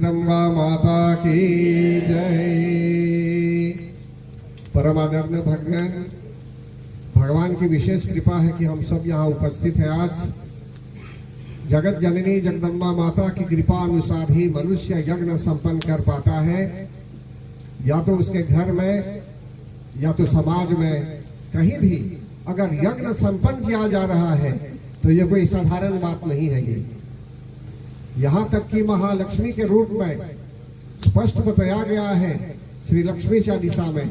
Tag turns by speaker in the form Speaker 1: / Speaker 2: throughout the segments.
Speaker 1: जगदम्बा माता की जय। परमानंद भगवान की विशेष कृपा है कि हम सब यहाँ उपस्थित हैं। आज जगत जननी जगदम्बा माता की कृपा अनुसार ही मनुष्य यज्ञ संपन्न कर पाता है, या तो उसके घर में या तो समाज में, कहीं भी अगर यज्ञ संपन्न किया जा रहा है तो ये कोई साधारण बात नहीं है। ये यहाँ तक कि महालक्ष्मी के रूप में स्पष्ट बताया गया है श्री लक्ष्मी चालीसा में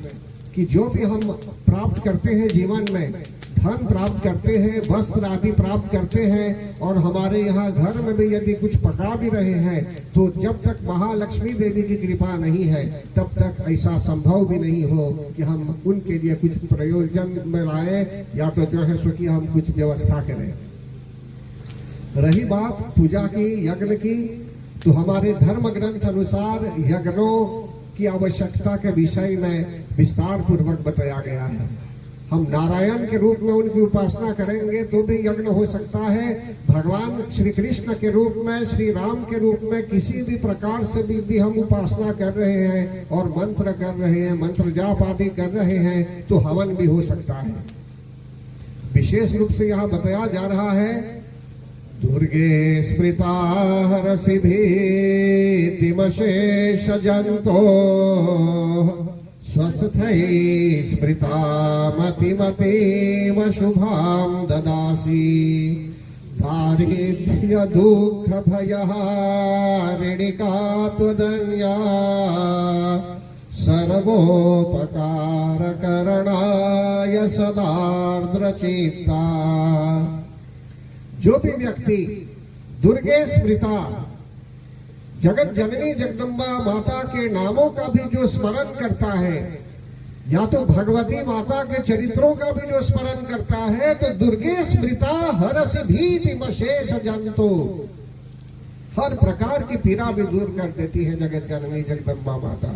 Speaker 1: कि जो भी हम प्राप्त करते हैं जीवन में, धन प्राप्त करते हैं, वस्त्र आदि प्राप्त करते हैं, और हमारे यहाँ घर में भी यदि कुछ पका भी रहे हैं तो जब तक महालक्ष्मी देवी की कृपा नहीं है तब तक ऐसा संभव भी नहीं हो कि हम उनके लिए कुछ प्रयोजन में लाए या तो जो है सो कि हम कुछ व्यवस्था करें। रही बात पूजा की, यज्ञ की, तो हमारे धर्म ग्रंथ अनुसार यज्ञों की आवश्यकता के विषय में विस्तार पूर्वक बताया गया है। हम नारायण के रूप में उनकी उपासना करेंगे तो भी यज्ञ हो सकता है। भगवान श्री कृष्ण के रूप में, श्री राम के रूप में किसी भी प्रकार से भी हम उपासना कर रहे हैं और मंत्र कर रहे हैं, मंत्र जाप आदि कर रहे हैं तो हवन भी हो सकता है। विशेष रूप से यहाँ बताया जा रहा है दुर्गे स्मृता हरसि भीतिमशेष जंतो स्वस्थै स्मृता मतिमतीम शुभां ददासि दारिद्र्य दुःख भयहारिणिका त्वदन्या सर्वोपकार करणाय सदार्द्रचित्ता। जो भी व्यक्ति दुर्गे स्मृता जगत जननी जगदम्बा माता के नामों का भी जो स्मरण करता है, या तो भगवती माता के चरित्रों का भी जो स्मरण करता है, तो दुर्गे स्मृता हरस भीतिमशेष जंतो, हर प्रकार की पीड़ा भी दूर कर देती है जगत जननी जगदम्बा माता।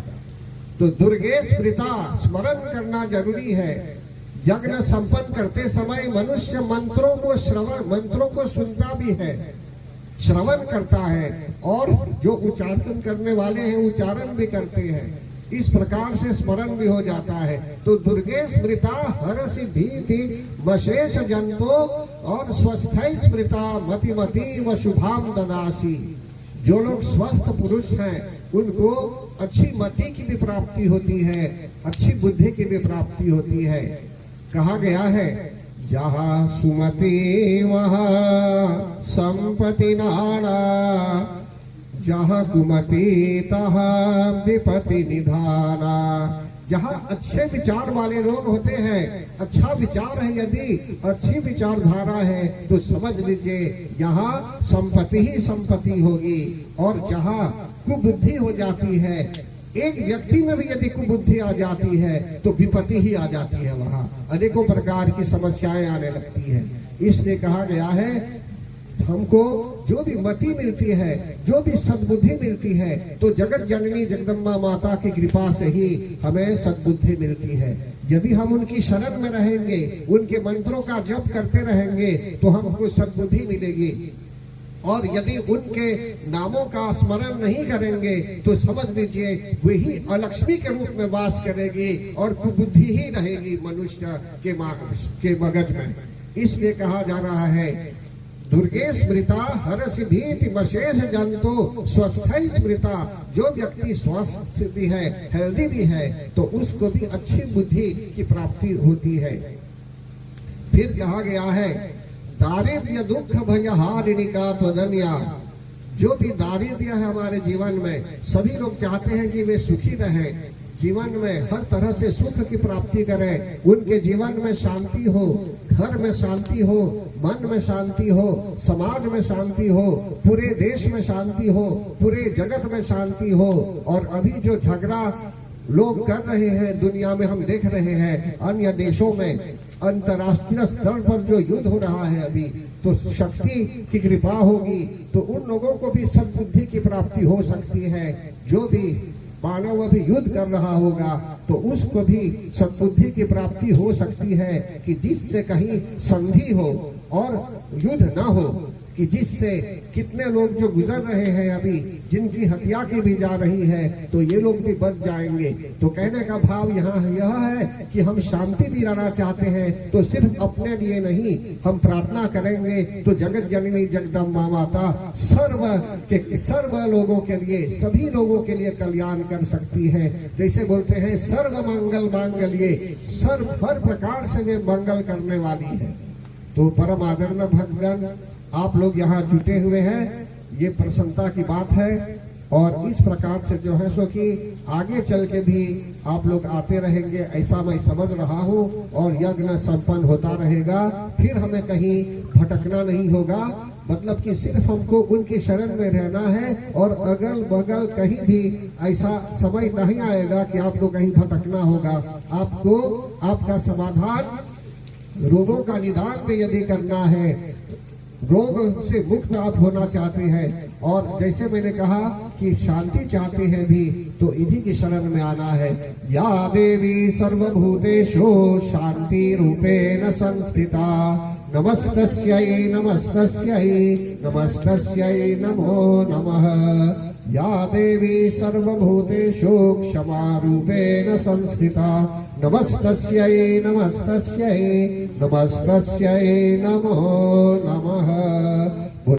Speaker 1: तो दुर्गे स्मृता स्मरण करना जरूरी है। यज्ञ संपन्न करते समय मनुष्य मंत्रों को सुनता भी है, श्रवण करता है, और जो उच्चारण करने वाले हैं उच्चारण भी करते हैं। इस प्रकार से स्मरण भी हो जाता है। तो दुर्गे स्मृता हरसि भीति मशेष जंतो और स्वस्थै स्मृता मतिमती व शुभाम ददासी। जो लोग स्वस्थ पुरुष हैं उनको अच्छी मति की भी प्राप्ति होती है, अच्छी बुद्धि की भी प्राप्ति होती है। कहा गया है जहाँ सुमति वहाँ संपत्ति नाना, जहाँ कुमति तहाँ विपत्ति निधाना। जहाँ अच्छे विचार वाले लोग होते हैं, अच्छा विचार है, यदि अच्छी विचारधारा है तो समझ लीजिए यहाँ संपत्ति ही संपत्ति होगी। और जहाँ कुबुद्धि हो जाती है, एक व्यक्ति में भी यदि कुबुद्धि आ जाती है तो विपत्ति ही आ जाती है, वहाँ अनेकों प्रकार की समस्याएं आने लगती है। इसलिए कहा गया है हमको जो भी मति मिलती है, जो भी सद्बुद्धि मिलती है, तो जगत जननी जगदम्बा माता की कृपा से ही हमें सद्बुद्धि मिलती है। यदि हम उनकी शरण में रहेंगे, उनके मंत्रों का जप करते रहेंगे तो हमको सद्बुद्धि मिलेगी। और यदि उनके नामों का स्मरण नहीं करेंगे तो समझ लीजिए वही अलक्ष्मी के रूप में वास करेगी और कुबुद्धि ही रहेगी मनुष्य के मगज में। इसलिए कहा जा रहा है दुर्गे स्मृता हरसि भीतिमशेष जंतो स्वस्थै स्मृता। जो व्यक्ति स्वस्थ भी है, हेल्दी भी है, तो उसको भी अच्छी बुद्धि की प्राप्ति होती है। फिर कहा गया है दारिद्र्य दुख भयहारिणिका त्वदन्या। जो भी दारिद्र्य है हमारे जीवन में, सभी लोग चाहते हैं कि वे सुखी रहें, जीवन में हर तरह से सुख की प्राप्ति करें, उनके जीवन में शांति हो, घर में शांति हो, मन में शांति हो, समाज में शांति हो, पूरे देश में शांति हो, पूरे जगत में शांति हो। और अभी जो झगड़ा लोग कर रहे हैं दुनिया में, हम देख रहे हैं अन्य देशों में, अंतर्राष्ट्रीय स्तर पर जो युद्ध हो रहा है अभी, तो शक्ति की कृपा होगी तो उन लोगों को भी सद्बुद्धि की प्राप्ति हो सकती है। जो भी मानव अभी युद्ध कर रहा होगा तो उसको भी सद्बुद्धि की प्राप्ति हो सकती है कि जिससे कहीं संधि हो और युद्ध ना हो। कि जिससे कितने लोग जो गुजर रहे हैं अभी, जिनकी हत्या की भी जा रही है, तो ये लोग भी बच जाएंगे। तो कहने का भाव यहाँ यह है कि हम शांति भी लाना चाहते हैं, तो सिर्फ अपने लिए नहीं, हम प्रार्थना करेंगे तो जगत जननी जगदम्बा माता सर्व लोगों के लिए, सभी लोगों के लिए कल्याण कर सकती है। जैसे बोलते हैं सर्व मंगल मांगल्ये, हर प्रकार से वे मंगल करने वाली है। तो परम आदरणीय भक्तगण, आप लोग यहाँ जुटे हुए हैं, ये प्रसन्नता की बात है। और इस प्रकार से जो है सो कि आगे चल के भी आप लोग आते रहेंगे, ऐसा मैं समझ रहा हूँ, और यज्ञ संपन्न होता रहेगा। फिर हमें कहीं भटकना नहीं होगा, मतलब कि सिर्फ हमको उनकी शरण में रहना है, और अगल बगल कहीं भी ऐसा समय नहीं आएगा कि आपको कहीं भटकना होगा। आपको आपका समाधान रोगों का निदान में यदि करना है, रोग से मुक्त आप होना चाहते हैं, और जैसे मैंने कहा कि शांति चाहते हैं भी, तो इन्हीं की शरण में आना है। या देवी सर्वभूतेषु शांति रूपेण संस्थिता, नमस्तस्यै नमस्तस्यै नमस्तस्यै नमो नमः। या देवी सर्वभूतेषु क्षमा रूपेण संस्थिता, नमस्तस्यै नमस्तस्यै नमस्तस्यै नमो नमः।